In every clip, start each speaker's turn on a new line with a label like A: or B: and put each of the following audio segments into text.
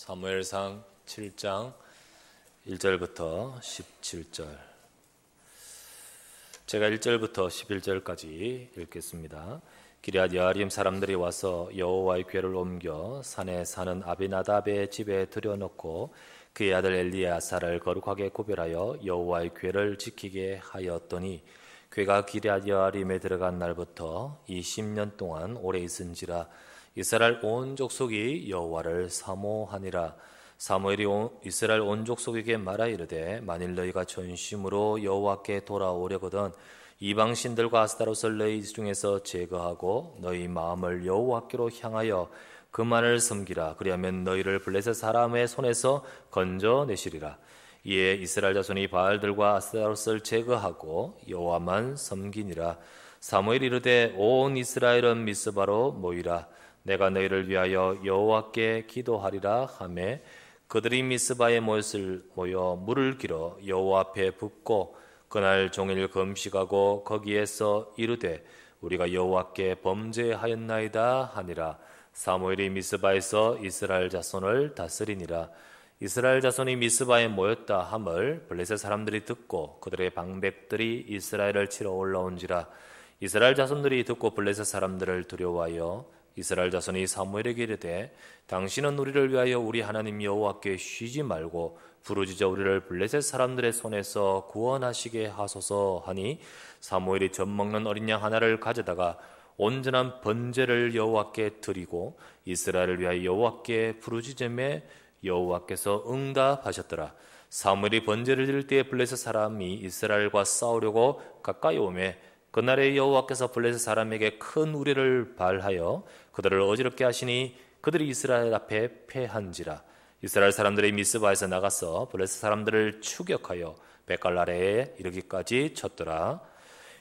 A: 사무엘상 7장 1절부터 17절. 제가 1절부터 11절까지 읽겠습니다. 기럇 여아림 사람들이 와서 여호와의 궤를 옮겨 산에 사는 아비나답의 집에 들여놓고 그의 아들 엘리야사를 거룩하게 구별하여 여호와의 궤를 지키게 하였더니 궤가 기럇 여아림에 들어간 날부터 20년 동안 오래 있은지라 이스라엘 온 족속이 여호와를 사모하니라. 사무엘이 이스라엘 온 족속에게 말하 이르되 만일 너희가 전심으로 여호와께 돌아오려거든 이방 신들과 아스타롯을 너희 중에서 제거하고 너희 마음을 여호와께로 향하여 그만을 섬기라. 그리하면 너희를 블레셋 사람의 손에서 건져내시리라. 이에 이스라엘 자손이 바알들과 아스타롯을 제거하고 여호와만 섬기니라. 사무엘이 이르되 온 이스라엘은 미스바로 모이라. 내가 너희를 위하여 여호와께 기도하리라 하매 그들이 미스바에 모여 물을 길어 여호와 앞에 붓고 그날 종일 금식하고 거기에서 이르되 우리가 여호와께 범죄하였나이다 하니라. 사무엘이 미스바에서 이스라엘 자손을 다스리니라. 이스라엘 자손이 미스바에 모였다 함을 블레셋 사람들이 듣고 그들의 방백들이 이스라엘을 치러 올라온지라. 이스라엘 자손들이 듣고 블레셋 사람들을 두려워하여 이스라엘 자손이 사무엘에게 이르되 당신은 우리를 위하여 우리 하나님 여호와께 쉬지 말고 부르짖어 우리를 블레셋 사람들의 손에서 구원하시게 하소서 하니 사무엘이 젖먹는 어린 양 하나를 가져다가 온전한 번제를 여호와께 드리고 이스라엘을 위하여 여호와께 부르짖음에 여호와께서 응답하셨더라. 사무엘이 번제를 드릴 때에 블레셋 사람이 이스라엘과 싸우려고 가까이 오매 그날에 여호와께서 블레셋 사람에게 큰 우레를 발하여 그들을 어지럽게 하시니 그들이 이스라엘 앞에 패한지라. 이스라엘 사람들이 미스바에서 나가서 블레셋 사람들을 추격하여 벳갈 아래에 이르기까지 쳤더라.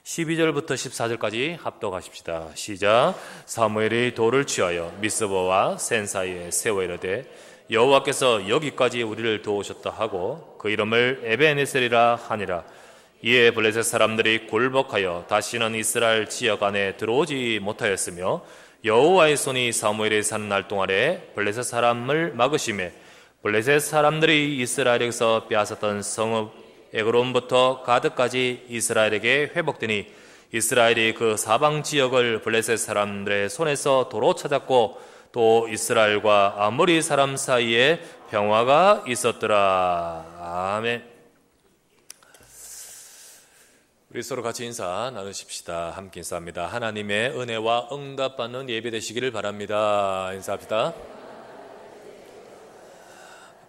A: 12절부터 14절까지 합독하십시다. 시작. 사무엘이 돌을 취하여 미스바와 센 사이에 세워 이르되 여호와께서 여기까지 우리를 도우셨다 하고 그 이름을 에베네셀이라 하니라. 이에 블레셋 사람들이 굴복하여 다시는 이스라엘 지역 안에 들어오지 못하였으며 여호와의 손이 사무엘이 사는 날 동안에 블레셋 사람을 막으심에 블레셋 사람들이 이스라엘에서 빼앗았던 성읍 에그론부터 가드까지 이스라엘에게 회복되니 이스라엘이 그 사방 지역을 블레셋 사람들의 손에서 도로 찾았고 또 이스라엘과 아모리 사람 사이에 평화가 있었더라. 아멘. 우리 서로 같이 인사 나누십시다. 함께 인사합니다. 하나님의 은혜와 응답받는 예배 되시기를 바랍니다. 인사합시다.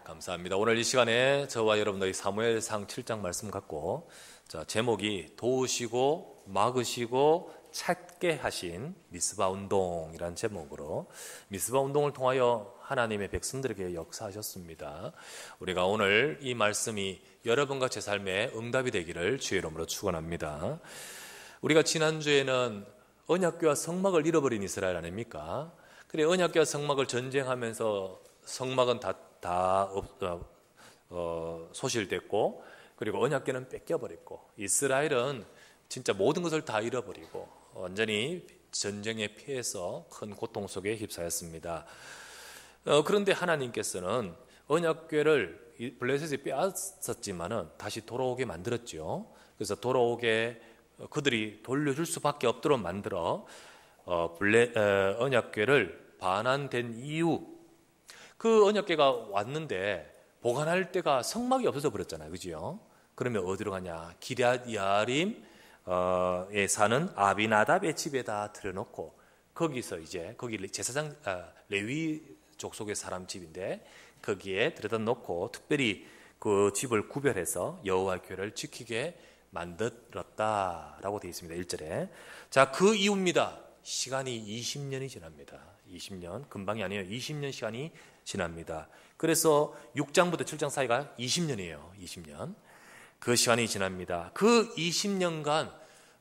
A: 감사합니다. 오늘 이 시간에 저와 여러분들이 사무엘상 7장 말씀 갖고 제목이 도우시고 막으시고 찾게 하신 미스바 운동이라는 제목으로 미스바 운동을 통하여 하나님의 백성들에게 역사하셨습니다. 우리가 오늘 이 말씀이 여러분과 제 삶에 응답이 되기를 주의 이름으로 축원합니다. 우리가 지난주에는 언약궤와 성막을 잃어버린 이스라엘 아닙니까? 그래 언약궤와 성막을 전쟁하면서 성막은 다 소실됐고 그리고 언약궤는 뺏겨버렸고 이스라엘은 진짜 모든 것을 다 잃어버리고 완전히 전쟁에 피해서 큰 고통 속에 휩싸였습니다. 그런데 하나님께서는 언약궤를 블레셋이 빼앗았지만은 다시 돌아오게 만들었죠. 그래서 돌아오게 그들이 돌려줄 수밖에 없도록 만들어 언약궤를 반환된 이유, 그 언약궤가 왔는데 보관할 데가 성막이 없어져 버렸잖아요, 그죠? 그러면 어디로 가냐? 기럇 여아림에 사는 아비나답의 집에다 들여놓고 거기서 이제 거기 제사장 레위 족속의 사람 집인데 거기에 들여다 놓고 특별히 그 집을 구별해서 여호와의 궤를 지키게 만들었다라고 되어 있습니다. 1절에. 자, 그 이유입니다. 시간이 20년이 지납니다. 20년, 금방이 아니에요. 20년 시간이 지납니다. 그래서 6장부터 7장 사이가 20년이에요. 20년. 그 시간이 지납니다. 그 20년간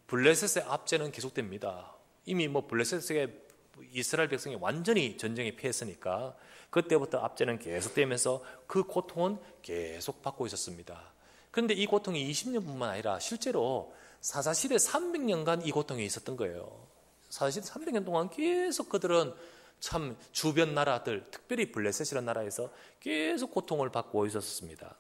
A: 블레셋의 압제는 계속됩니다. 이미 블레셋의 이스라엘 백성이 완전히 전쟁에 피했으니까 그때부터 압제는 계속되면서 그 고통은 계속 받고 있었습니다. 그런데 이 고통이 20년뿐만 아니라 실제로 사사시대 300년간 이 고통이 있었던 거예요. 사사시대 300년 동안 계속 그들은 참 주변 나라들, 특별히 블레셋이라는 나라에서 계속 고통을 받고 있었습니다.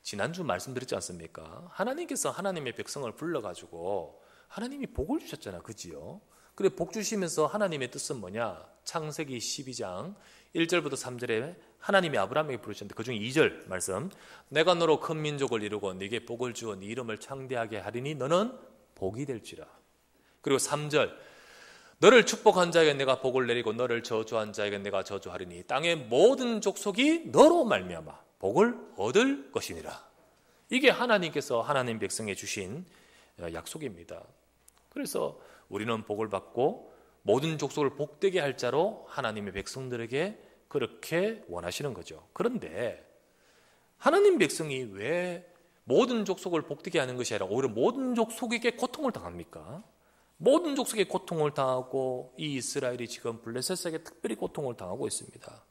A: 지난주 말씀드렸지 않습니까? 하나님께서 하나님의 백성을 불러가지고 하나님이 복을 주셨잖아요. 그지요? 그래 복 주시면서 하나님의 뜻은 뭐냐? 창세기 12장 1절부터 3절에 하나님이 아브라함에게 부르셨는데 그중 2절 말씀, 내가 너로 큰 민족을 이루고 네게 복을 주어 네 이름을 창대하게 하리니 너는 복이 될지라. 그리고 3절, 너를 축복한 자에게 내가 복을 내리고 너를 저주한 자에게 내가 저주하리니 땅의 모든 족속이 너로 말미암아 복을 얻을 것이니라. 이게 하나님께서 하나님 백성에 주신 약속입니다. 그래서 우리는 복을 받고 모든 족속을 복되게 할 자로 하나님의 백성들에게 그렇게 원하시는 거죠. 그런데 하나님 백성이 왜 모든 족속을 복되게 하는 것이 아니라 오히려 모든 족속에게 고통을 당합니까? 모든 족속에 고통을 당하고 이 이스라엘이 지금 블레셋에게 특별히 고통을 당하고 있습니다.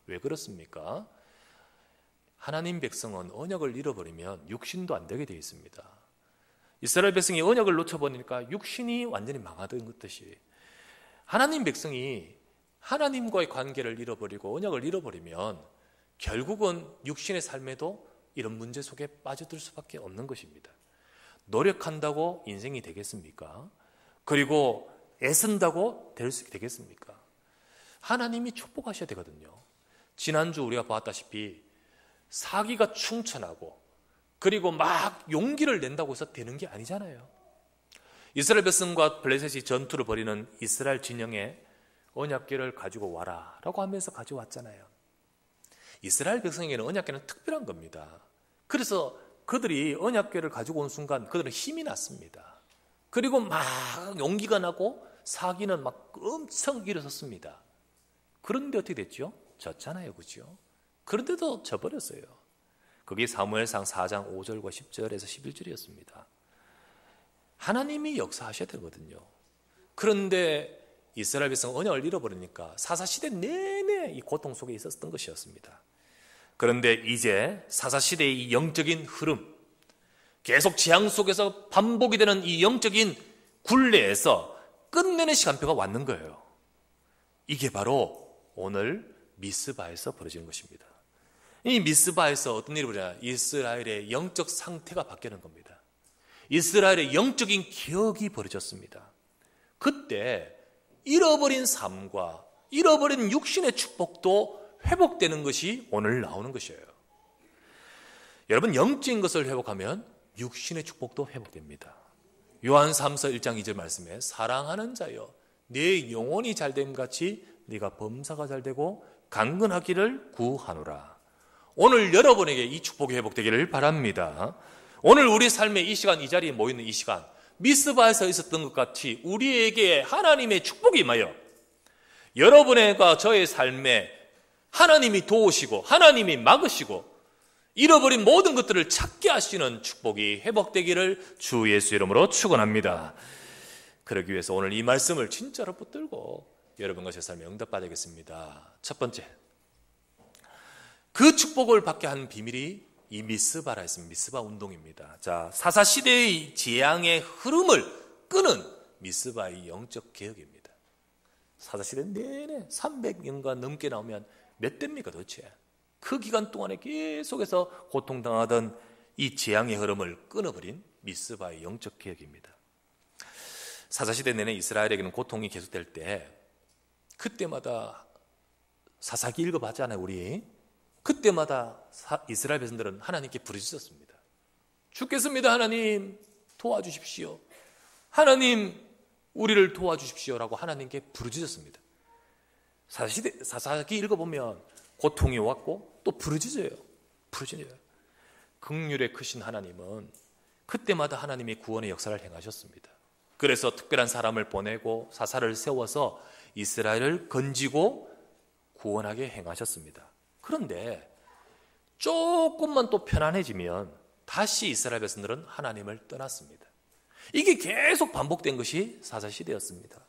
A: 왜 그렇습니까? 하나님 백성은 언약을 잃어버리면 육신도 안 되게 되어 있습니다. 이스라엘 백성이 언약을 놓쳐버리니까 육신이 완전히 망하던 듯이 하나님 백성이 하나님과의 관계를 잃어버리고 언약을 잃어버리면 결국은 육신의 삶에도 이런 문제 속에 빠져들 수밖에 없는 것입니다. 노력한다고 인생이 되겠습니까? 그리고 애쓴다고 될 수 되겠습니까? 하나님이 축복하셔야 되거든요. 지난주 우리가 봤다시피 사기가 충천하고 그리고 막 용기를 낸다고 해서 되는 게 아니잖아요. 이스라엘 백성과 블레셋이 전투를 벌이는 이스라엘 진영에 언약궤를 가지고 와라 라고 하면서 가져왔잖아요. 이스라엘 백성에게는 언약궤는 특별한 겁니다. 그래서 그들이 언약궤를 가지고 온 순간 그들은 힘이 났습니다. 그리고 막 용기가 나고 사기는 막 엄청 일어섰습니다. 그런데 어떻게 됐죠? 졌잖아요. 그죠? 그런데도 져버렸어요. 그게 사무엘상 4장 5절과 10절에서 11절이었습니다. 하나님이 역사하셔야 되거든요. 그런데 이스라엘 백성 언약을 잃어버리니까 사사시대 내내 이 고통 속에 있었던 것이었습니다. 그런데 이제 사사시대의 이 영적인 흐름, 계속 재앙 속에서 반복이 되는 이 영적인 굴레에서 끝내는 시간표가 왔는 거예요. 이게 바로 오늘 미스바에서 벌어지는 것입니다. 이 미스바에서 어떤 일이 벌어지냐? 이스라엘의 영적 상태가 바뀌는 겁니다. 이스라엘의 영적인 기억이 벌어졌습니다. 그때 잃어버린 삶과 잃어버린 육신의 축복도 회복되는 것이 오늘 나오는 것이에요. 여러분, 영적인 것을 회복하면 육신의 축복도 회복됩니다. 요한 3서 1장 2절 말씀에 사랑하는 자여 내 영혼이 잘됨 같이 네가 범사가 잘되고 강건하기를 구하노라. 오늘 여러분에게 이 축복이 회복되기를 바랍니다. 오늘 우리 삶의 이 시간, 이 자리에 모이는 이 시간, 미스바에서 있었던 것 같이 우리에게 하나님의 축복이 임하여 여러분과 저의 삶에 하나님이 도우시고 하나님이 막으시고 잃어버린 모든 것들을 찾게 하시는 축복이 회복되기를 주 예수 이름으로 축원합니다. 그러기 위해서 오늘 이 말씀을 진짜로 붙들고 여러분과 제 삶에 응답받아야겠습니다. 첫 번째, 그 축복을 받게 한 비밀이 이 미스바라 했습니다. 미스바 운동입니다. 자, 사사시대의 재앙의 흐름을 끄는 미스바의 영적 개혁입니다. 사사시대 내내 300년간 넘게 나오면 몇 대입니까 도대체? 그 기간 동안에 계속해서 고통당하던 이 재앙의 흐름을 끊어버린 미스바의 영적 개혁입니다. 사사시대 내내 이스라엘에게는 고통이 계속될 때 그때마다 사사기 읽어봤잖아요. 우리 그때마다 이스라엘 백성들은 하나님께 부르짖었습니다. 죽겠습니다. 하나님 도와주십시오. 하나님 우리를 도와주십시오라고 하나님께 부르짖었습니다. 사사기 읽어보면 고통이 왔고 또 부르짖어요. 긍휼의 크신 하나님은 그때마다 하나님의 구원의 역사를 행하셨습니다. 그래서 특별한 사람을 보내고 사사를 세워서 이스라엘을 건지고 구원하게 행하셨습니다. 그런데 조금만 또 편안해지면 다시 이스라엘 백성들은 하나님을 떠났습니다. 이게 계속 반복된 것이 사사시대였습니다.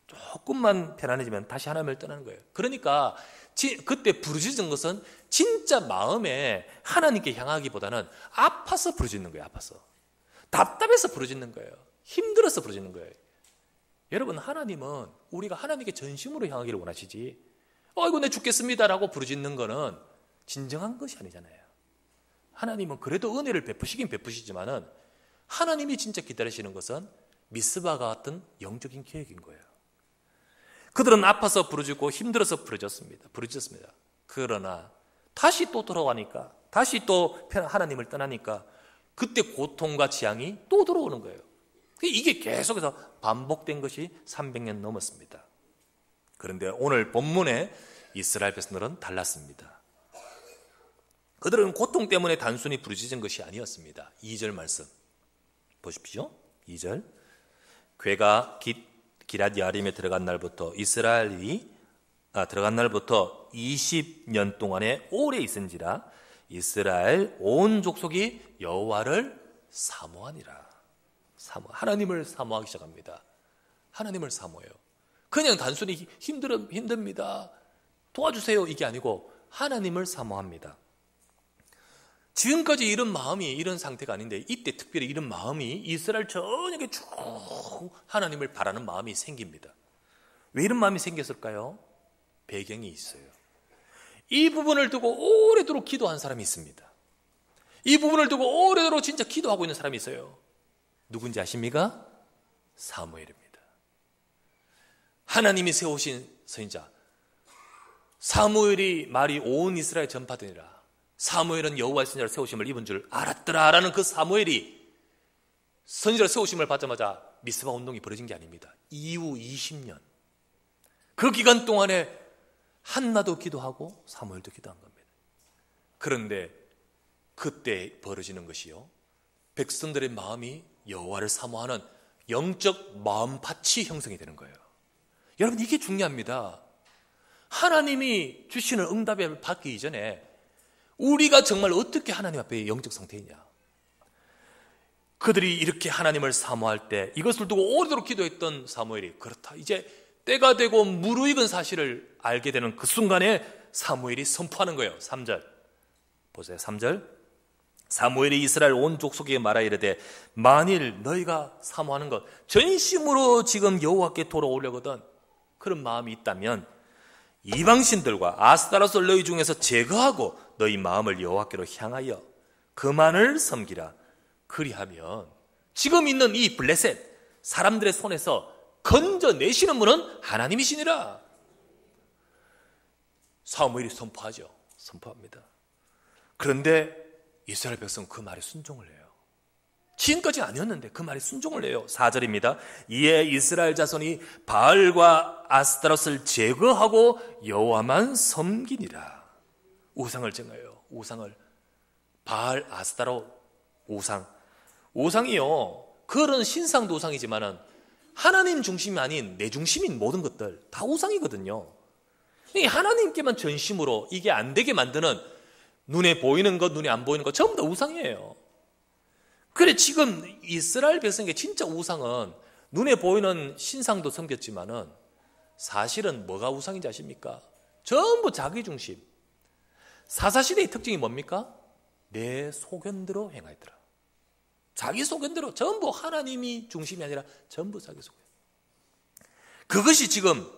A: 조금만 편안해지면 다시 하나님을 떠나는 거예요. 그러니까 그때 부르짖은 것은 진짜 마음에 하나님께 향하기보다는 아파서 부르짖는 거예요. 아파서 답답해서 부르짖는 거예요. 힘들어서 부르짖는 거예요. 여러분, 하나님은 우리가 하나님께 전심으로 향하기를 원하시지, 아이고 내 죽겠습니다라고 부르짖는 거는 진정한 것이 아니잖아요. 하나님은 그래도 은혜를 베푸시긴 베푸시지만은 하나님이 진짜 기다리시는 것은 미스바가 같은 영적인 계획인 거예요. 그들은 아파서 부르짖고 힘들어서 부르짖었습니다. 그러나 다시 또 돌아가니까, 다시 또 하나님을 떠나니까 그때 고통과 재앙이 또 들어오는 거예요. 이게 계속해서 반복된 것이 300년 넘었습니다. 그런데 오늘 본문의 이스라엘 백성들은 달랐습니다. 그들은 고통 때문에 단순히 부르짖은 것이 아니었습니다. 2절 말씀 보십시오. 2절, 괴가 기럇 야림에 들어간 날부터 들어간 날부터 20년 동안에 오래 있은지라 이스라엘 온 족속이 여호와를 사모하니라. 하나님을 사모하기 시작합니다. 하나님을 사모해요. 그냥 단순히 힘듭니다, 도와주세요, 이게 아니고 하나님을 사모합니다. 지금까지 이런 마음이, 이런 상태가 아닌데 이때 특별히 이런 마음이 이스라엘 전역에 쭉 하나님을 바라는 마음이 생깁니다. 왜 이런 마음이 생겼을까요? 배경이 있어요. 이 부분을 두고 오래도록 기도한 사람이 있습니다. 이 부분을 두고 오래도록 진짜 기도하고 있는 사람이 있어요. 누군지 아십니까? 사무엘입니다. 하나님이 세우신 선지자 사무엘이 말이 온 이스라엘 전파되니라. 사무엘은 여호와의 선지자를 세우심을 입은 줄 알았더라라는 그 사무엘이 선지자를 세우심을 받자마자 미스바 운동이 벌어진 게 아닙니다. 이후 20년 그 기간 동안에 한나도 기도하고 사무엘도 기도한 겁니다. 그런데 그때 벌어지는 것이요, 백성들의 마음이 여호와를 사모하는 영적 마음밭이 형성이 되는 거예요. 여러분, 이게 중요합니다. 하나님이 주시는 응답을 받기 이전에 우리가 정말 어떻게 하나님 앞에 영적 상태이냐. 그들이 이렇게 하나님을 사모할 때 이것을 두고 오래도록 기도했던 사무엘이, 그렇다, 이제 때가 되고 무르익은 사실을 알게 되는 그 순간에 사무엘이 선포하는 거예요. 3절 보세요. 3절, 사무엘이 이스라엘 온 족속에게 말하 이르되 만일 너희가 사모하는 것, 전심으로 지금 여호와께 돌아오려거든 그런 마음이 있다면 이방신들과 아스타롯을 너희 중에서 제거하고 너희 마음을 여호와께로 향하여 그만을 섬기라. 그리하면 지금 있는 이 블레셋 사람들의 손에서 건져내시는 분은 하나님이시니라. 사무엘이 선포합니다. 그런데 이스라엘 백성은 그 말에 순종을 해요. 지금까지 아니었는데 그 말에 순종을 해요. 4절입니다. 이에 이스라엘 자손이 바알과 아스타롯을 제거하고 여호와만 섬기니라. 우상을 정해요. 우상을. 바알, 아스타롯, 우상이요, 그런 신상도 우상이지만은 하나님 중심이 아닌 내 중심인 모든 것들 다 우상이거든요. 하나님께만 전심으로 이게 안 되게 만드는 눈에 보이는 것, 눈에 안 보이는 것 전부 다 우상이에요. 그래, 지금 이스라엘 백성에게 진짜 우상은 눈에 보이는 신상도 섬겼지만은 사실은 뭐가 우상인지 아십니까? 전부 자기 중심. 사사시대의 특징이 뭡니까? 내 소견대로 행하더라. 자기 소견대로, 전부 하나님이 중심이 아니라 전부 자기 소견. 그것이 지금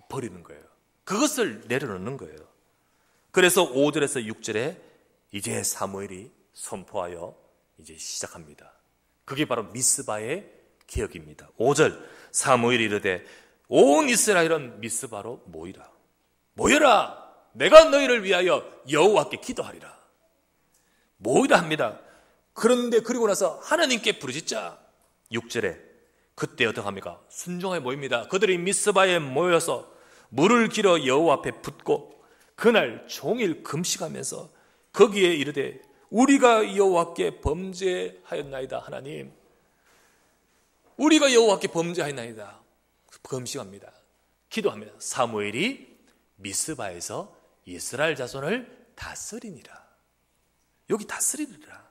A: 버리는 거예요. 그것을 내려놓는 거예요. 그래서 5절에서 6절에 이제 사무엘이 선포하여 이제 시작합니다. 그게 바로 미스바의 개혁입니다. 5절, 사무엘이 이르되 온 이스라엘은 미스바로 모여라. 내가 너희를 위하여 여호와께 기도하리라. 모이라 합니다. 그런데 그리고 나서 하나님께 부르짖자. 6절에 그때 어떡합니까? 순종하여 모입니다. 그들이 미스바에 모여서 물을 길어 여호와 앞에 붓고 그날 종일 금식하면서 거기에 이르되 우리가 여호와께 범죄하였나이다. 하나님, 우리가 여호와께 범죄하였나이다. 금식합니다. 기도합니다. 사무엘이 미스바에서 이스라엘 자손을 다스리니라. 여기 다스리니라.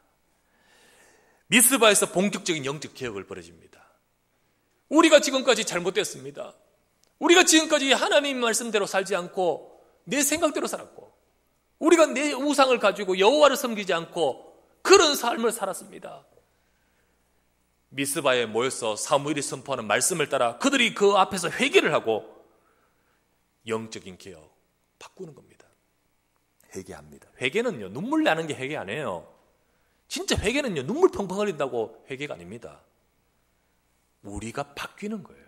A: 미스바에서 본격적인 영적 개혁을 벌어집니다. 우리가 지금까지 잘못됐습니다. 우리가 지금까지 하나님 말씀대로 살지 않고 내 생각대로 살았고, 우리가 내 우상을 가지고 여호와를 섬기지 않고 그런 삶을 살았습니다. 미스바에 모여서 사무엘이 선포하는 말씀을 따라 그들이 그 앞에서 회개를 하고 영적인 개혁 바꾸는 겁니다. 회개합니다. 회개는요, 눈물 나는 게 회개 아니에요. 진짜 회개는요, 눈물 펑펑 흘린다고 회개가 아닙니다. 우리가 바뀌는 거예요.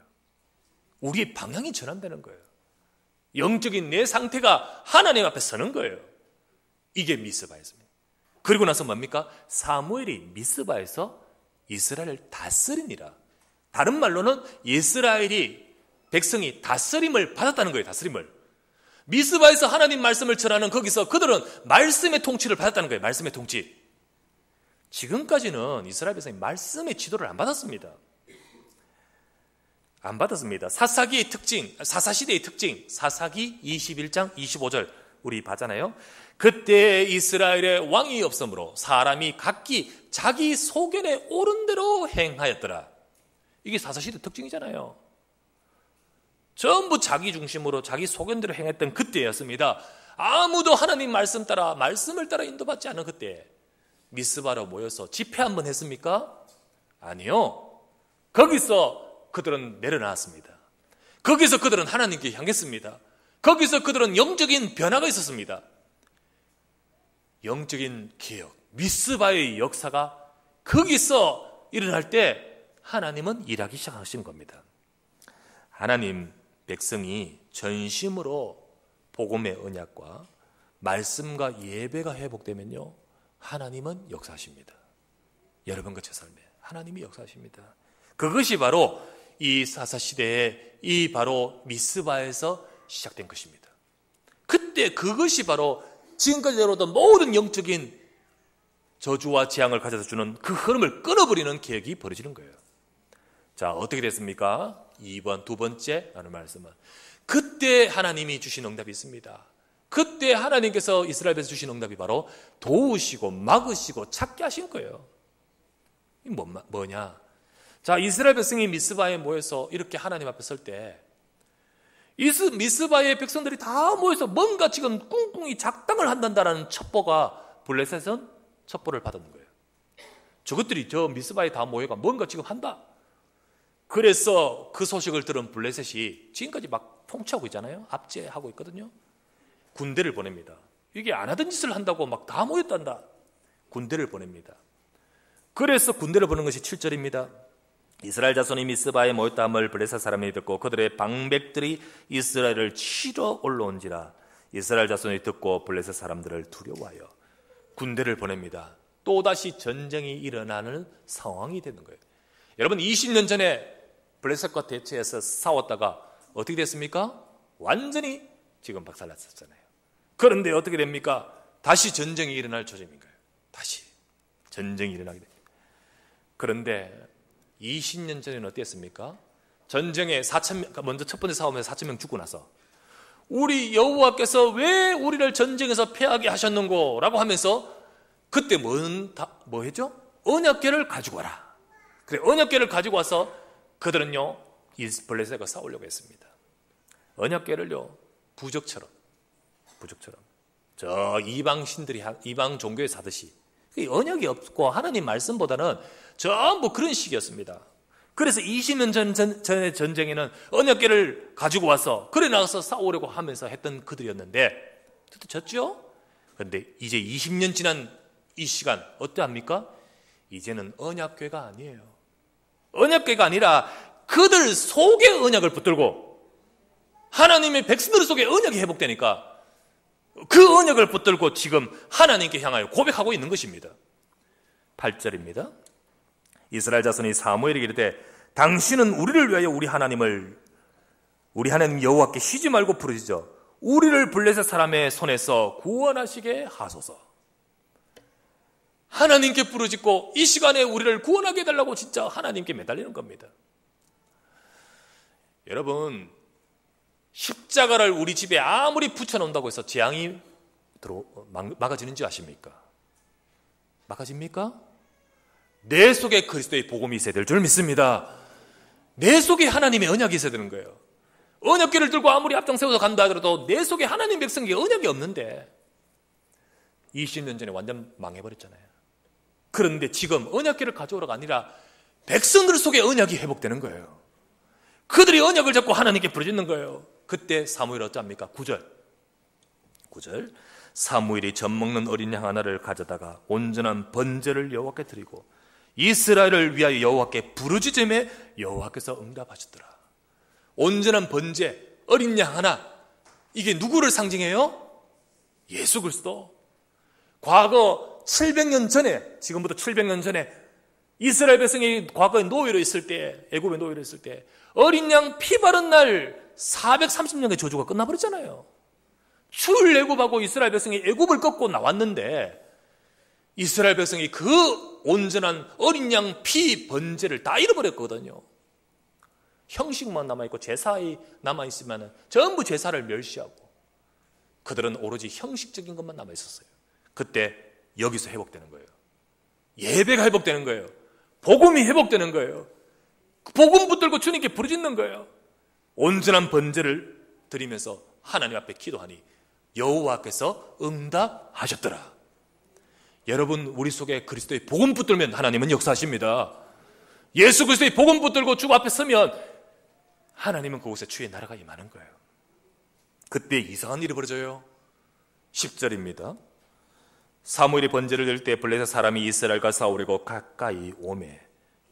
A: 우리의 방향이 전환되는 거예요. 영적인 내 상태가 하나님 앞에 서는 거예요. 이게 미스바였습니다. 그리고 나서 뭡니까? 사무엘이 미스바에서 이스라엘을 다스리니라. 다른 말로는 이스라엘이 백성이 다스림을 받았다는 거예요. 다스림을. 미스바에서 하나님 말씀을 전하는 거기서 그들은 말씀의 통치를 받았다는 거예요. 말씀의 통치. 지금까지는 이스라엘 백성이 말씀의 지도를 안 받았습니다. 안 받았습니다. 사사기의 특징, 사사시대의 특징, 사사기 21장 25절 우리 봤잖아요. 그때 이스라엘에 왕이 없으므로 사람이 각기 자기 소견에 옳은 대로 행하였더라. 이게 사사시대 특징이잖아요. 전부 자기 중심으로 자기 소견대로 행했던 그때였습니다. 아무도 하나님 말씀을 따라 인도받지 않은 그때 미스바로 모여서 집회 한번 했습니까? 아니요. 거기서 그들은 내려나왔습니다. 거기서 그들은 하나님께 향했습니다. 거기서 그들은 영적인 변화가 있었습니다. 영적인 개혁, 미스바의 역사가 거기서 일어날 때 하나님은 일하기 시작하신 겁니다. 하나님 백성이 전심으로 복음의 언약과 말씀과 예배가 회복되면요, 하나님은 역사하십니다. 여러분과 제 삶에 하나님이 역사하십니다. 그것이 바로 이 사사시대에 이 바로 미스바에서 시작된 것입니다. 그때 그것이 바로 지금까지 내려오던 모든 영적인 저주와 재앙을 가져다 주는 그 흐름을 끊어버리는 계획이 벌어지는 거예요. 자, 어떻게 됐습니까? 2번, 두 번째 라는 말씀은 그때 하나님이 주신 응답이 있습니다. 그때 하나님께서 이스라엘에서 주신 응답이 바로 도우시고 막으시고 찾게 하신 거예요. 이 뭐냐? 자, 이스라엘 백성이 미스바에 모여서 이렇게 하나님 앞에 설 때 미스바의 백성들이 다 모여서 뭔가 지금 꿍꿍이 작당을 한다는 첩보가 블레셋은 첩보를 받았는 거예요. 저것들이 저 미스바에 다 모여가 뭔가 지금 한다. 그래서 그 소식을 들은 블레셋이 지금까지 막 통치하고 있잖아요. 압제하고 있거든요. 군대를 보냅니다. 이게 안 하던 짓을 한다고 막 다 모였단다. 군대를 보냅니다. 그래서 군대를 보낸 것이 7절입니다. 이스라엘 자손이 미스바에 모였다함을 블레셋 사람이 듣고 그들의 방백들이 이스라엘을 치러 올라온지라. 이스라엘 자손이 듣고 블레셋 사람들을 두려워하여 군대를 보냅니다. 또다시 전쟁이 일어나는 상황이 되는 거예요. 여러분, 20년 전에 블레셋과 대처해서 싸웠다가 어떻게 됐습니까? 완전히 지금 박살났었잖아요. 그런데 어떻게 됩니까? 다시 전쟁이 일어날 조짐인가요? 다시 전쟁이 일어나게 됩니다. 그런데 20년 전에는 어땠습니까? 전쟁에 4,000명, 먼저 첫 번째 싸움에서 4,000명 죽고 나서 우리 여호와께서 왜 우리를 전쟁에서 패하게 하셨는고? 라고 하면서 그때 뭐 했죠? 언약궤를 가지고 와라. 그래, 언약궤를 가지고 와서 그들은요, 이 블레셋과 싸우려고 했습니다. 언약궤를요, 부적처럼 저 이방 신들이 이방 종교에서 하듯이 언약이 없고 하나님 말씀보다는 전부 그런 식이었습니다. 그래서 20년 전의 전쟁에는 언약궤를 가지고 와서 그래 나가서 싸우려고 하면서 했던 그들이었는데 졌죠? 그런데 이제 20년 지난 이 시간 어떠합니까? 이제는 언약궤가 아니에요. 언약궤가 아니라 그들 속에 언약을 붙들고 하나님의 백성들 속에 언약이 회복되니까 그 언약을 붙들고 지금 하나님께 향하여 고백하고 있는 것입니다. 8절입니다. 이스라엘 자손이 사무엘에게 이르되 당신은 우리를 위하여 우리 하나님 여호와께 쉬지 말고 부르짖어 우리를 블레셋 사람의 손에서 구원하시게 하소서. 하나님께 부르짖고 이 시간에 우리를 구원하게 해달라고 진짜 하나님께 매달리는 겁니다. 여러분, 십자가를 우리 집에 아무리 붙여놓는다고 해서 재앙이 막아지는지 아십니까? 막아집니까? 내 속에 그리스도의 복음이 있어야 될 줄 믿습니다. 내 속에 하나님의 언약이 있어야 되는 거예요. 언약궤를 들고 아무리 앞장 세워서 간다 하더라도 내 속에 하나님 백성에게 언약이 없는데 20년 전에 완전 망해버렸잖아요. 그런데 지금 언약궤를 가져오라가 아니라 백성들 속에 언약이 회복되는 거예요. 그들이 언약을 잡고 하나님께 부르짖는 거예요. 그때 사무엘 어떡합니까? 9절 사무엘이 젖먹는 어린 양 하나를 가져다가 온전한 번제를 여호와께 드리고 이스라엘을 위하여 여호와께 부르짖음에 여호와께서 응답하셨더라. 온전한 번제, 어린 양 하나, 이게 누구를 상징해요? 예수 그리스도. 과거 700년 전에, 지금부터 700년 전에 이스라엘 백성이 과거에 노예로 있을 때, 애굽에 노예로 있을 때 어린 양 피 바른 날 430년의 저주가 끝나버렸잖아요. 출애굽하고 이스라엘 백성이 애굽을 꺾고 나왔는데 이스라엘 백성이 그 온전한 어린 양 피 번제를 다 잃어버렸거든요. 형식만 남아있고 제사에 남아있으면 전부 제사를 멸시하고 그들은 오로지 형식적인 것만 남아있었어요. 그때 여기서 회복되는 거예요. 예배가 회복되는 거예요. 복음이 회복되는 거예요. 복음 붙들고 주님께 부르짖는 거예요. 온전한 번제를 드리면서 하나님 앞에 기도하니 여호와께서 응답하셨더라. 여러분, 우리 속에 그리스도의 복음 붙들면 하나님은 역사하십니다. 예수 그리스도의 복음 붙들고 주 앞에 서면 하나님은 그곳에 주의 나라가 임하는 거예요. 그때 이상한 일이 벌어져요. 10절입니다. 사무엘이 번제를 드릴 때 블레셋 사람이 이스라엘과 싸우려고 가까이 오매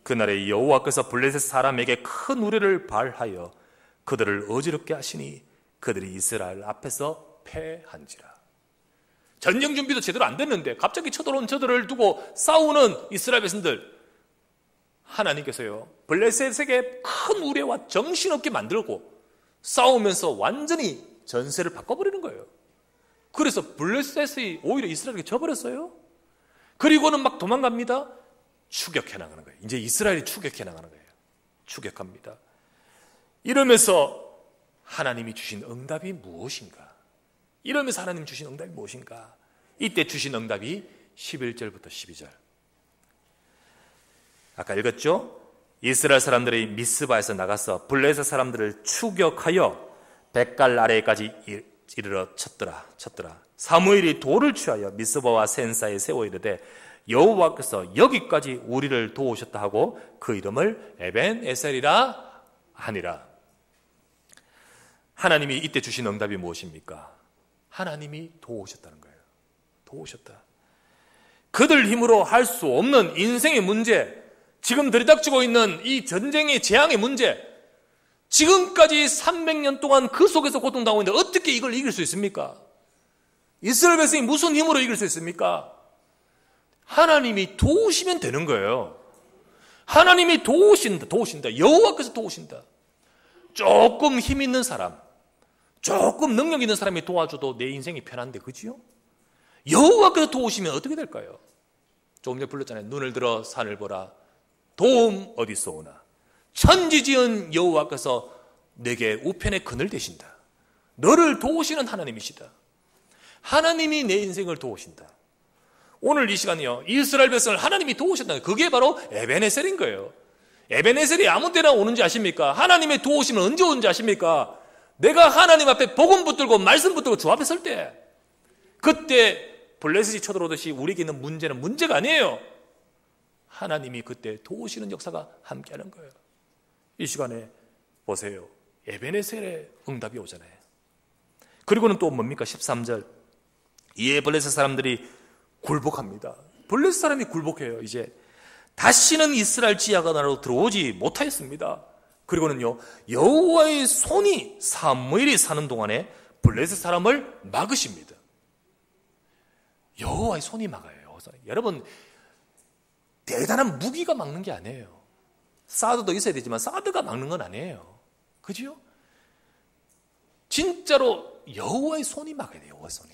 A: 그날에 여호와께서 블레셋 사람에게 큰 우레를 발하여 그들을 어지럽게 하시니 그들이 이스라엘 앞에서 패한지라. 전쟁 준비도 제대로 안 됐는데 갑자기 쳐들어온 저들을 두고 싸우는 이스라엘 백성들, 하나님께서요 블레셋에게 큰 우레와 정신없게 만들고 싸우면서 완전히 전세를 바꿔버리는 거예요. 그래서 블레셋이 오히려 이스라엘에게 져버렸어요. 그리고는 막 도망갑니다. 추격해 나가는 거예요. 이제 이스라엘이 추격해 나가는 거예요. 추격합니다. 이러면서 하나님이 주신 응답이 무엇인가? 이러면서 하나님 주신 응답이 무엇인가? 이때 주신 응답이 11절부터 12절. 아까 읽었죠? 이스라엘 사람들이 미스바에서 나가서 블레셋 사람들을 추격하여 벳갈 아래까지 이르러 쳤더라. 사무엘이 돌을 취하여 미스바와 센 사이에 세워 이르되 여호와께서 여기까지 우리를 도우셨다 하고 그 이름을 에벤에셀이라 하니라. 하나님이 이때 주신 응답이 무엇입니까? 하나님이 도우셨다는 거예요. 도우셨다. 그들 힘으로 할 수 없는 인생의 문제, 지금 들이닥치고 있는 이 전쟁의 재앙의 문제, 지금까지 300년 동안 그 속에서 고통당하고 있는데 어떻게 이걸 이길 수 있습니까? 이스라엘 백성이 무슨 힘으로 이길 수 있습니까? 하나님이 도우시면 되는 거예요. 하나님이 도우신다. 여호와께서 도우신다. 조금 힘 있는 사람, 조금 능력 있는 사람이 도와줘도 내 인생이 편한데, 그지요? 여호와께서 도우시면 어떻게 될까요? 조금 전에 불렀잖아요. 눈을 들어 산을 보라. 도움 어디서 오나? 천지지은 여호와께서 내게 우편의 그늘 되신다. 너를 도우시는 하나님이시다. 하나님이 내 인생을 도우신다. 오늘 이 시간이요, 이스라엘 백성을 하나님이 도우셨다. 그게 바로 에벤에셀인 거예요. 에벤에셀이 아무 때나 오는지 아십니까? 하나님의 도우심은 언제 오는지 아십니까? 내가 하나님 앞에 복음 붙들고 말씀 붙들고 주 앞에 설 때, 그때 블레셋이 쳐들어오듯이 우리에게 있는 문제는 문제가 아니에요. 하나님이 그때 도우시는 역사가 함께하는 거예요. 이 시간에 보세요. 에벤에셀의 응답이 오잖아요. 그리고는 또 뭡니까? 13절. 이에 블레셋 사람들이 굴복합니다. 블레셋 사람이 굴복해요. 이제 다시는 이스라엘 지하가 나라로 들어오지 못하였습니다. 그리고는요, 여호와의 손이 사무엘이 사는 동안에 블레셋 사람을 막으십니다. 여호와의 손이 막아요. 여러분, 대단한 무기가 막는 게 아니에요. 사드도 있어야 되지만 사드가 막는 건 아니에요. 그죠? 진짜로 여호와의 손이 막아야 돼요. 여호와의 손이.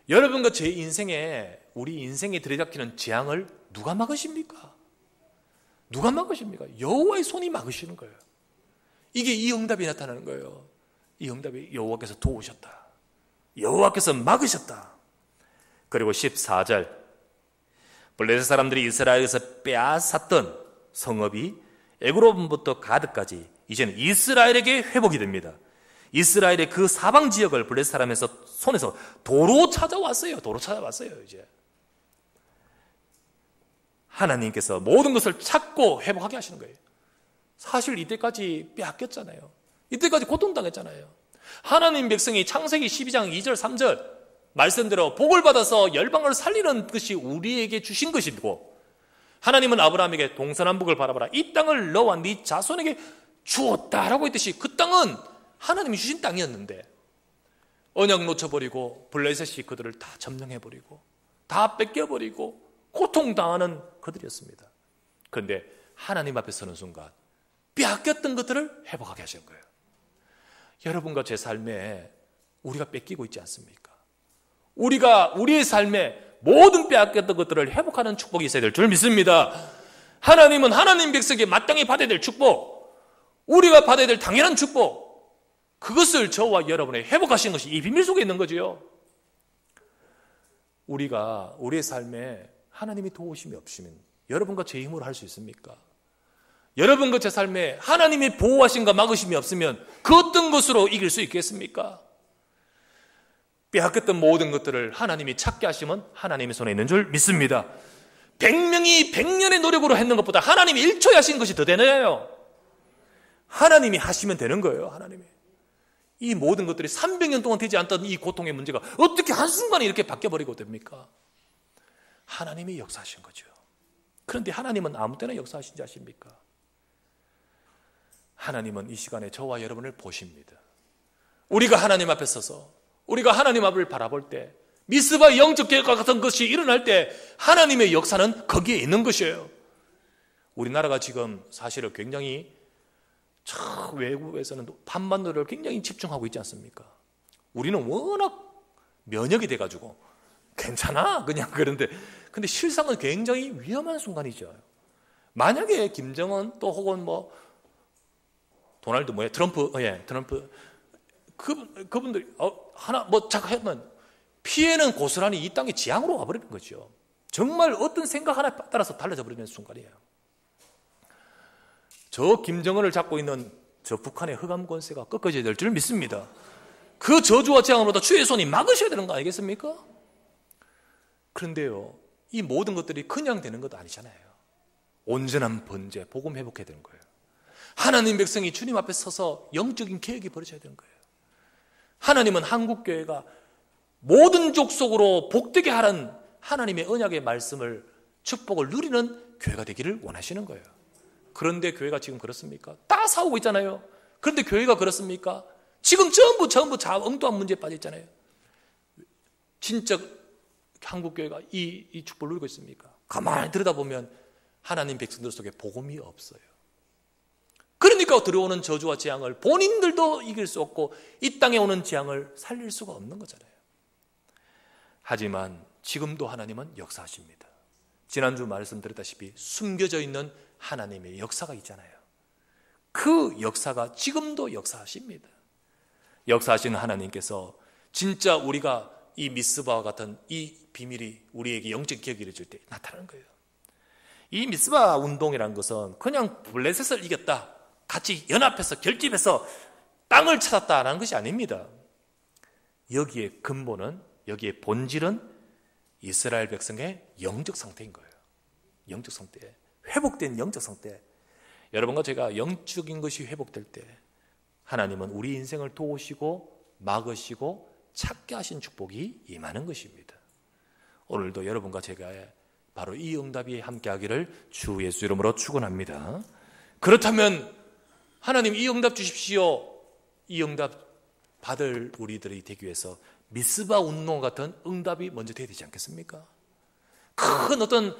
A: 여러분과 제 인생에, 우리 인생에 들이닥치는 재앙을 누가 막으십니까? 누가 막으십니까? 여호와의 손이 막으시는 거예요. 이게 이 응답이 나타나는 거예요. 이 응답이 여호와께서 도우셨다. 여호와께서 막으셨다. 그리고 14절. 블레셋 사람들이 이스라엘에서 빼앗았던 성읍이 에그론부터 가드까지 이제는 이스라엘에게 회복이 됩니다. 이스라엘의 그 사방 지역을 블레셋 사람에서 손에서 도로 찾아왔어요. 이제 하나님께서 모든 것을 찾고 회복하게 하시는 거예요. 사실 이때까지 빼앗겼잖아요. 이때까지 고통당했잖아요. 하나님 백성이 창세기 12장 2절 3절 말씀대로 복을 받아서 열방을 살리는 것이 우리에게 주신 것이고, 하나님은 아브라함에게 동서남북을 바라봐라, 이 땅을 너와 네 자손에게 주었다라고 했듯이 그 땅은 하나님이 주신 땅이었는데 언약 놓쳐버리고 블레셋이 그들을 다 점령해버리고 다 뺏겨버리고 고통당하는 그들이었습니다. 그런데 하나님 앞에 서는 순간 빼앗겼던 것들을 회복하게 하신 거예요. 여러분과 제 삶에 우리가 뺏기고 있지 않습니까? 우리가 우리의 삶에 모든 빼앗겼던 것들을 회복하는 축복이 있어야 될 줄 믿습니다. 하나님은 하나님 백성에게 마땅히 받아야 될 축복, 우리가 받아야 될 당연한 축복, 그것을 저와 여러분에게 회복하신 것이 이 비밀 속에 있는 거지요. 우리가 우리의 삶에 하나님이 도우심이 없으면 여러분과 제 힘으로 할 수 있습니까? 여러분과 제 삶에 하나님이 보호하심과 막으심이 없으면 그 어떤 것으로 이길 수 있겠습니까? 빼앗겼던 모든 것들을 하나님이 찾게 하시면 하나님의 손에 있는 줄 믿습니다. 100명이 100년의 노력으로 했는 것보다 하나님이 1초에 하신 것이 더 되네요. 하나님이 하시면 되는 거예요. 하나님이. 이 모든 것들이 300년 동안 되지 않던 이 고통의 문제가 어떻게 한순간에 이렇게 바뀌어버리고 됩니까? 하나님이 역사하신 거죠. 그런데 하나님은 아무 때나 역사하신지 아십니까? 하나님은 이 시간에 저와 여러분을 보십니다. 우리가 하나님 앞에 서서 우리가 하나님 앞을 바라볼 때, 미스바의 영적 계획과 같은 것이 일어날 때 하나님의 역사는 거기에 있는 것이에요. 우리나라가 지금 사실은 굉장히 외국에서는 판반도를 굉장히 집중하고 있지 않습니까? 우리는 워낙 면역이 돼가지고 괜찮아 그냥 그런데, 근데 실상은 굉장히 위험한 순간이죠. 만약에 김정은 또 혹은 뭐 도널드 트럼프 그분들이 하나 착하면 피해는 고스란히 이 땅의 지향으로 와버리는 거죠. 정말 어떤 생각 하나에 따라서 달라져 버리는 순간이에요. 저 김정은을 잡고 있는 저 북한의 흑암 권세가 꺾어져야 될 줄 믿습니다. 그 저주와 재앙으로부터 주의 손이 막으셔야 되는 거 아니겠습니까? 그런데요, 이 모든 것들이 그냥 되는 것도 아니잖아요. 온전한 번제, 복음 회복해야 되는 거예요. 하나님 백성이 주님 앞에 서서 영적인 개혁이 벌어져야 되는 거예요. 하나님은 한국교회가 모든 족속으로 복되게 하라는 하나님의 언약의 말씀을, 축복을 누리는 교회가 되기를 원하시는 거예요. 그런데 교회가 지금 그렇습니까? 다 싸우고 있잖아요. 그런데 교회가 그렇습니까? 지금 전부 엉뚱한 문제에 빠져 있잖아요. 진짜 한국교회가 이 축복을 누리고 있습니까? 가만히 들여다보면 하나님 백성들 속에 복음이 없어요. 그러니까 들어오는 저주와 재앙을 본인들도 이길 수 없고 이 땅에 오는 재앙을 살릴 수가 없는 거잖아요. 하지만 지금도 하나님은 역사하십니다. 지난주 말씀드렸다시피 숨겨져 있는 하나님의 역사가 있잖아요. 그 역사가 지금도 역사하십니다. 역사하시는 하나님께서 진짜 우리가 이 미스바와 같은 이 비밀이 우리에게 영적 기억이 이루어질 때 나타나는 거예요. 이 미스바 운동이라는 것은 그냥 블레셋을 이겼다, 같이 연합해서 결집해서 땅을 찾았다라는 것이 아닙니다. 여기에 근본은, 여기에 본질은 이스라엘 백성의 영적 상태인 거예요. 영적 상태, 회복된 영적 상태. 여러분과 제가 영적인 것이 회복될 때 하나님은 우리 인생을 도우시고 막으시고 찾게 하신 축복이 임하는 것입니다. 오늘도 여러분과 제가 바로 이 응답이 함께하기를 주 예수 이름으로 축원합니다. 그렇다면 하나님 이 응답 주십시오. 이 응답 받을 우리들이 되기 위해서 미스바 운동 같은 응답이 먼저 돼야 되지 않겠습니까? 큰 어떤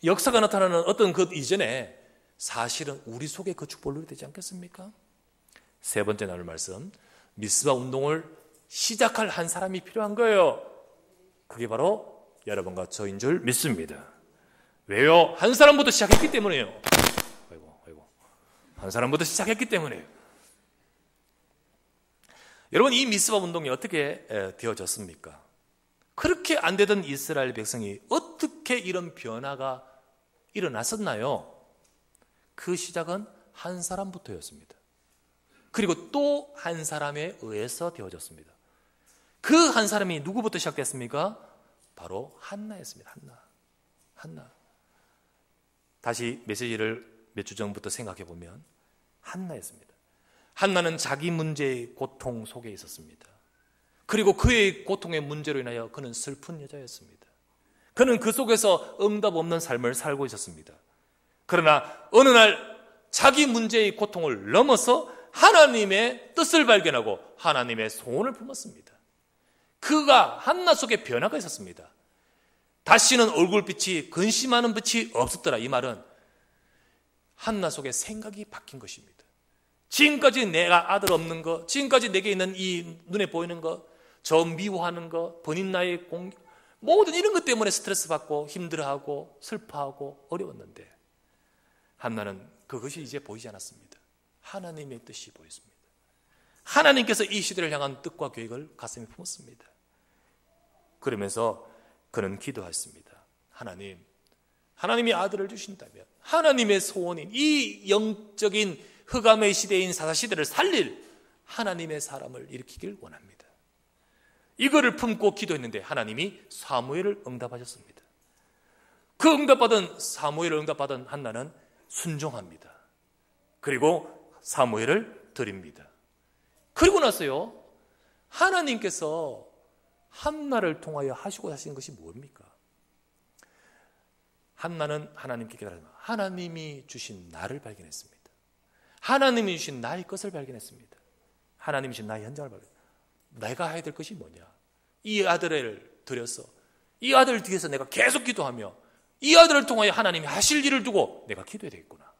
A: 역사가 나타나는 어떤 그 이전에 사실은 우리 속에 그 축복을 누려야 되지 않겠습니까? 세 번째 나눌 말씀, 미스바 운동을 시작할 한 사람이 필요한 거예요. 그게 바로 여러분과 저인 줄 믿습니다. 왜요? 한 사람부터 시작했기 때문에요. 한 사람부터 시작했기 때문에요. 여러분, 이 미스바 운동이 어떻게 되어졌습니까? 그렇게 안 되던 이스라엘 백성이 어떻게 이런 변화가 일어났었나요? 그 시작은 한 사람부터였습니다. 그리고 또 한 사람에 의해서 되어졌습니다. 그 한 사람이 누구부터 시작됐습니까? 바로 한나였습니다. 한나. 다시 메시지를 몇 주 전부터 생각해 보면 한나였습니다. 한나는 자기 문제의 고통 속에 있었습니다. 그리고 그의 고통의 문제로 인하여 그는 슬픈 여자였습니다. 그는 그 속에서 응답 없는 삶을 살고 있었습니다. 그러나 어느 날 자기 문제의 고통을 넘어서 하나님의 뜻을 발견하고 하나님의 소원을 품었습니다. 그가 한나 속에 변화가 있었습니다. 다시는 얼굴빛이 근심하는 빛이 없었더라. 이 말은 한나 속에 생각이 바뀐 것입니다. 지금까지 내가 아들 없는 것, 지금까지 내게 있는 이 눈에 보이는 것, 저 미워하는 것, 본인 나의 공격, 모든 이런 것 때문에 스트레스 받고 힘들어하고 슬퍼하고 어려웠는데 한나는 그것이 이제 보이지 않았습니다. 하나님의 뜻이 보였습니다. 하나님께서 이 시대를 향한 뜻과 계획을 가슴에 품었습니다. 그러면서 그는 기도했습니다. 하나님이 아들을 주신다면 하나님의 소원인 이 영적인 흑암의 시대인 사사시대를 살릴 하나님의 사람을 일으키길 원합니다. 이거를 품고 기도했는데 하나님이 사무엘을 응답하셨습니다. 그 사무엘을 응답받은 한나는 순종합니다. 그리고 사무엘을 드립니다. 그리고 나서요, 하나님께서 한나를 통하여 하시고 하시는 것이 뭡니까? 한나는 하나님께 기다렸습니다. 하나님이 주신 나를 발견했습니다. 하나님이 주신 나의 것을 발견했습니다. 하나님이 주신 나의 현장을 발견했습니다. 내가 해야 될 것이 뭐냐? 이 아들을 들여서 이 아들 뒤에서 내가 계속 기도하며 이 아들을 통하여 하나님이 하실 일을 두고 내가 기도해야 되겠구나.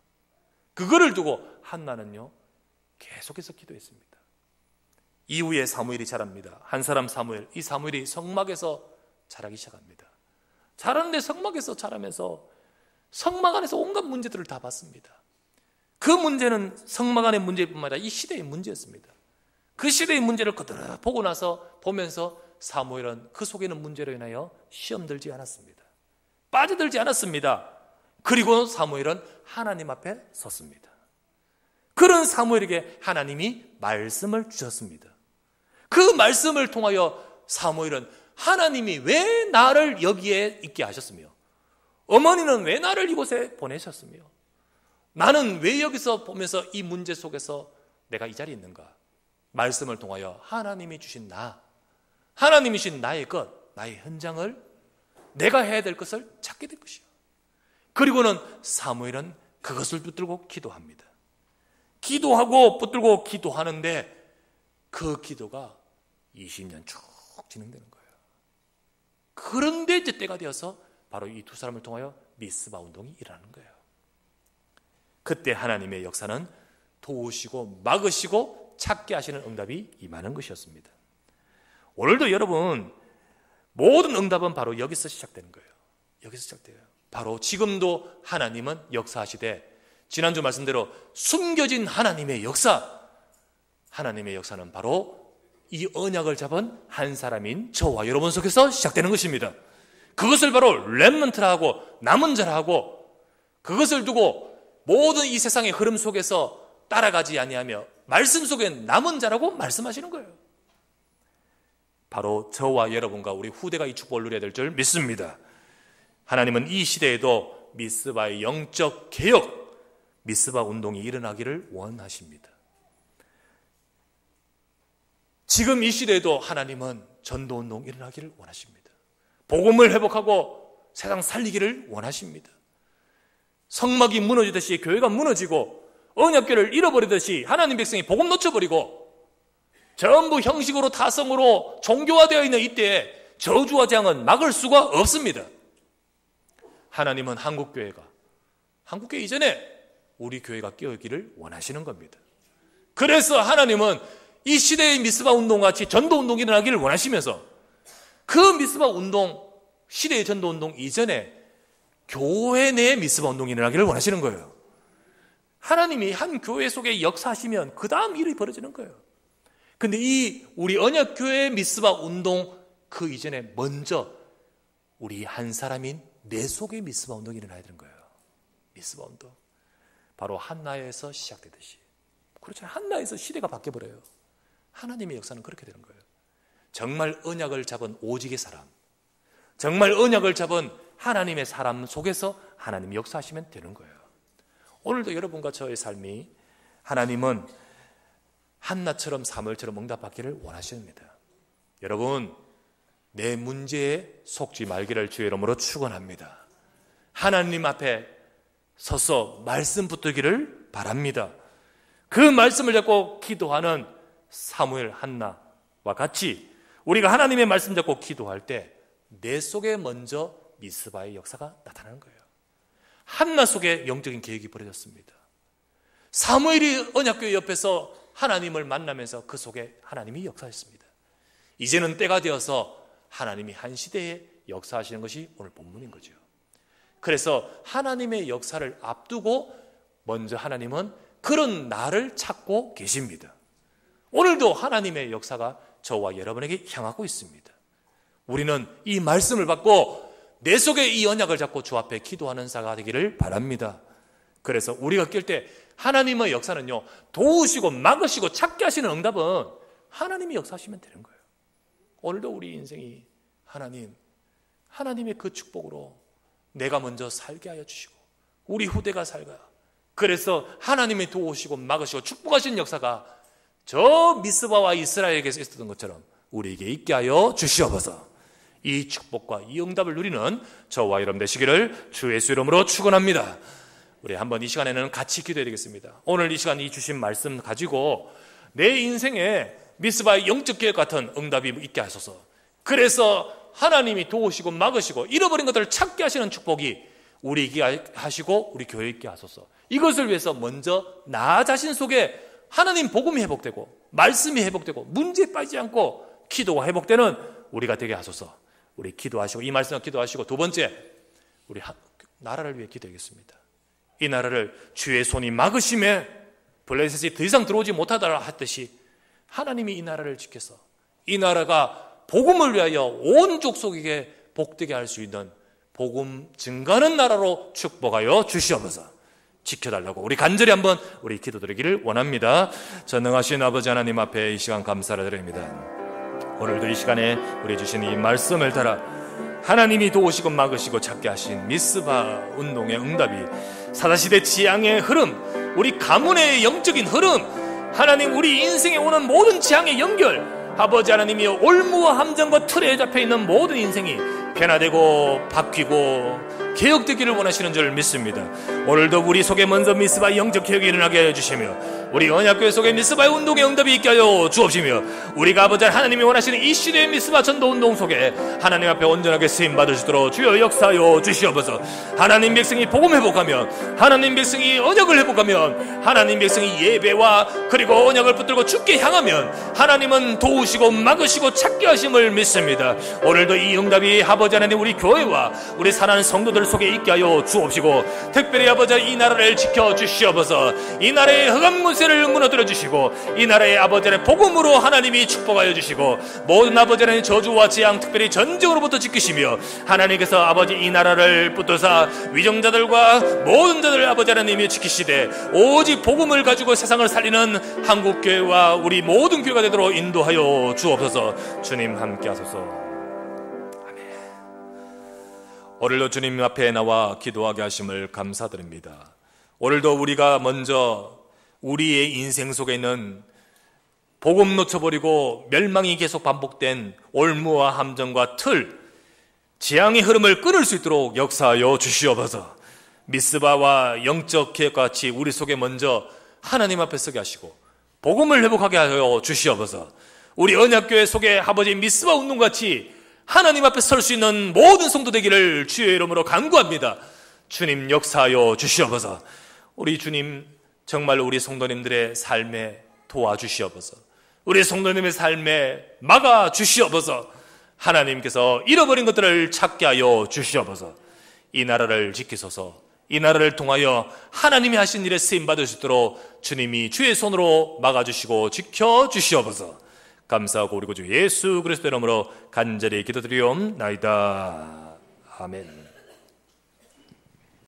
A: 그거를 두고 한나는요 계속해서 기도했습니다. 이후에 사무엘이 자랍니다. 한 사람 사무엘, 이 사무엘이 성막에서 자라기 시작합니다. 자라는데 성막에서 자라면서 성막 안에서 온갖 문제들을 다 봤습니다. 그 문제는 성막 안의 문제뿐만 아니라 이 시대의 문제였습니다. 그 시대의 문제를 그대로 보고 나서 보면서 사무엘은 그 속에 있는 문제로 인하여 시험 들지 않았습니다. 빠져들지 않았습니다. 그리고 사무엘은 하나님 앞에 섰습니다. 그런 사무엘에게 하나님이 말씀을 주셨습니다. 그 말씀을 통하여 사무엘은 하나님이 왜 나를 여기에 있게 하셨으며 어머니는 왜 나를 이곳에 보내셨으며 나는 왜 여기서 보면서 이 문제 속에서 내가 이 자리에 있는가? 말씀을 통하여 하나님이 주신 하나님이 주신 나의 것, 나의 현장을 내가 해야 될 것을 찾게 될 것이요. 그리고는 사무엘은 그것을 붙들고 기도합니다. 기도하고 붙들고 기도하는데 그 기도가 20년 쭉 진행되는 거예요. 그런데 이제 때가 되어서 바로 이 두 사람을 통하여 미스바 운동이 일어나는 거예요. 그때 하나님의 역사는 도우시고 막으시고 찾게 하시는 응답이 임하는 것이었습니다. 오늘도 여러분 모든 응답은 바로 여기서 시작되는 거예요. 여기서 시작돼요. 바로 지금도 하나님은 역사하시되 지난주 말씀대로 숨겨진 하나님의 하나님의 역사는 바로 이 언약을 잡은 한 사람인 저와 여러분 속에서 시작되는 것입니다. 그것을 바로 렘넌트라 하고 남은 자라 하고 그것을 두고 모든 이 세상의 흐름 속에서 따라가지 아니하며 말씀 속에 남은 자라고 말씀하시는 거예요. 바로 저와 여러분과 우리 후대가 이 축복을 누려야 될 줄 믿습니다. 하나님은 이 시대에도 미스바의 영적 개혁, 미스바 운동이 일어나기를 원하십니다. 지금 이 시대에도 하나님은 전도운동 일어나기를 원하십니다. 복음을 회복하고 세상 살리기를 원하십니다. 성막이 무너지듯이 교회가 무너지고 언약궤를 잃어버리듯이 하나님 백성이 복음 놓쳐버리고 전부 형식으로 타성으로 종교화되어 있는 이때에 저주와 재앙은 막을 수가 없습니다. 하나님은 한국교회 이전에 우리 교회가 깨어있기를 원하시는 겁니다. 그래서 하나님은 이 시대의 미스바 운동같이 전도운동이 일어나기를 원하시면서 그 미스바 운동, 시대의 전도운동 이전에 교회 내에 미스바 운동이 일어나기를 원하시는 거예요. 하나님이 한 교회 속에 역사하시면 그 다음 일이 벌어지는 거예요. 근데 이 우리 언약교회의 미스바 운동 그 이전에 먼저 우리 한 사람인 내 속에 미스바 운동이 일어나야 되는 거예요. 미스바 운동. 바로 한나에서 시작되듯이. 그렇잖아요. 한나에서 시대가 바뀌어버려요. 하나님의 역사는 그렇게 되는 거예요. 정말 언약을 잡은 오직의 사람, 정말 언약을 잡은 하나님의 사람 속에서 하나님이 역사하시면 되는 거예요. 오늘도 여러분과 저의 삶이 하나님은 한나처럼 사무엘처럼 응답받기를 원하십니다. 여러분, 내 문제에 속지 말기를 주의 이름으로 축원합니다. 하나님 앞에 서서 말씀 붙들기를 바랍니다. 그 말씀을 잡고 기도하는 사무엘, 한나와 같이 우리가 하나님의 말씀 잡고 기도할 때 내 속에 먼저 미스바의 역사가 나타나는 거예요. 한나 속에 영적인 계획이 벌어졌습니다. 사무엘이 언약궤 옆에서 하나님을 만나면서 그 속에 하나님이 역사했습니다. 이제는 때가 되어서 하나님이 한 시대에 역사하시는 것이 오늘 본문인 거죠. 그래서 하나님의 역사를 앞두고 먼저 하나님은 그런 나를 찾고 계십니다. 오늘도 하나님의 역사가 저와 여러분에게 향하고 있습니다. 우리는 이 말씀을 받고 내 속에 이 언약을 잡고 주 앞에 기도하는 자가 되기를 바랍니다. 그래서 우리가 낄 때 하나님의 역사는요, 도우시고 막으시고 찾게 하시는 응답은 하나님이 역사하시면 되는 거예요. 오늘도 우리 인생이 하나님의 그 축복으로 내가 먼저 살게 하여 주시고 우리 후대가 살가, 그래서 하나님이 도우시고 막으시고 축복하신 역사가 저 미스바와 이스라엘에게서 있었던 것처럼 우리에게 있게 하여 주시옵소서. 이 축복과 이 응답을 누리는 저와 여러분 되시기를 주 예수 이름으로 축원합니다. 우리 한번 이 시간에는 같이 기도해야 되겠습니다. 오늘 이 시간 이 주신 말씀 가지고 내 인생에 미스바의 영적 계획 같은 응답이 있게 하소서. 그래서 하나님이 도우시고 막으시고 잃어버린 것들을 찾게 하시는 축복이 우리에게 하시고 우리 교회에 있게 하소서. 이것을 위해서 먼저 나 자신 속에 하나님 복음이 회복되고 말씀이 회복되고 문제에 빠지지 않고 기도가 회복되는 우리가 되게 하소서. 우리 기도하시고 이 말씀을 기도하시고, 두 번째, 우리 나라를 위해 기도하겠습니다. 이 나라를 주의 손이 막으심에 블레셋이 더 이상 들어오지 못하다 했듯이 하나님이 이 나라를 지켜서 이 나라가 복음을 위하여 온 족속에게 복되게 할 수 있는 복음 증가하는 나라로 축복하여 주시옵소서. 지켜달라고 우리 간절히 한번 우리 기도드리기를 원합니다. 전능하신 아버지 하나님 앞에 이 시간 감사를 드립니다. 오늘도 이 시간에 우리 주신 이 말씀을 따라 하나님이 도우시고 막으시고 찾게 하신 미스바 운동의 응답이 사사시대 지향의 흐름, 우리 가문의 영적인 흐름, 하나님 우리 인생에 오는 모든 지향의 연결, 아버지 하나님이 올무와 함정과 틀에 잡혀있는 모든 인생이 변화되고 바뀌고 개혁되기를 원하시는 줄 믿습니다. 오늘도 우리 속에 먼저 미스바의 영적 개혁이 일어나게 해주시며 우리 언약교회 속에 미스바의 운동의 응답이 있게 하여 주옵시며 우리가 아버지 하나님이 원하시는 이 시대의 미스바 전도 운동 속에 하나님 앞에 온전하게 쓰임받을 수 있도록 주여 역사하여 주시옵소서. 하나님 백성이 복음 회복하면, 하나님 백성이 언약을 회복하면, 하나님 백성이 예배와 그리고 언약을 붙들고 주께 향하면 하나님은 도우시고 막으시고 찾게 하심을 믿습니다. 오늘도 이 응답이 아버지 하나님 우리 교회와 우리 사랑하는 성도들 속에 있게 하여 주옵시고, 특별히 아버지 이 나라를 지켜주시옵소서. 이 나라의 흑암 문세를 무너뜨려 주시고 이 나라의 아버지 하나님 복음으로 하나님이 축복하여 주시고 모든 아버지 하나님 저주와 재앙 특별히 전쟁으로부터 지키시며 하나님께서 아버지 이 나라를 붙들사 위정자들과 모든 자들 아버지 하나님이 지키시되 오직 복음을 가지고 세상을 살리는 한국교회와 우리 모든 교회가 되도록 인도하여 주옵소서. 주님 함께 하소서. 오늘도 주님 앞에 나와 기도하게 하심을 감사드립니다. 오늘도 우리가 먼저 우리의 인생 속에 있는 복음 놓쳐버리고 멸망이 계속 반복된 올무와 함정과 틀, 재앙의 흐름을 끊을 수 있도록 역사하여 주시옵소서. 미스바와 영적 계획과 같이 우리 속에 먼저 하나님 앞에 서게 하시고 복음을 회복하게 하여 주시옵소서. 우리 언약교회 속에 아버지 미스바 운동같이 하나님 앞에 설 수 있는 모든 성도 되기를 주의 이름으로 간구합니다. 주님 역사하여 주시옵소서. 우리 주님 정말 우리 성도님들의 삶에 도와주시옵소서. 우리 성도님의 삶에 막아주시옵소서. 하나님께서 잃어버린 것들을 찾게 하여 주시옵소서. 이 나라를 지키소서. 이 나라를 통하여 하나님이 하신 일에 쓰임받을 수 있도록 주님이 주의 손으로 막아주시고 지켜주시옵소서. 감사하고 우리 구주 예수 그리스도 이름으로 간절히 기도드리옵나이다. 아멘.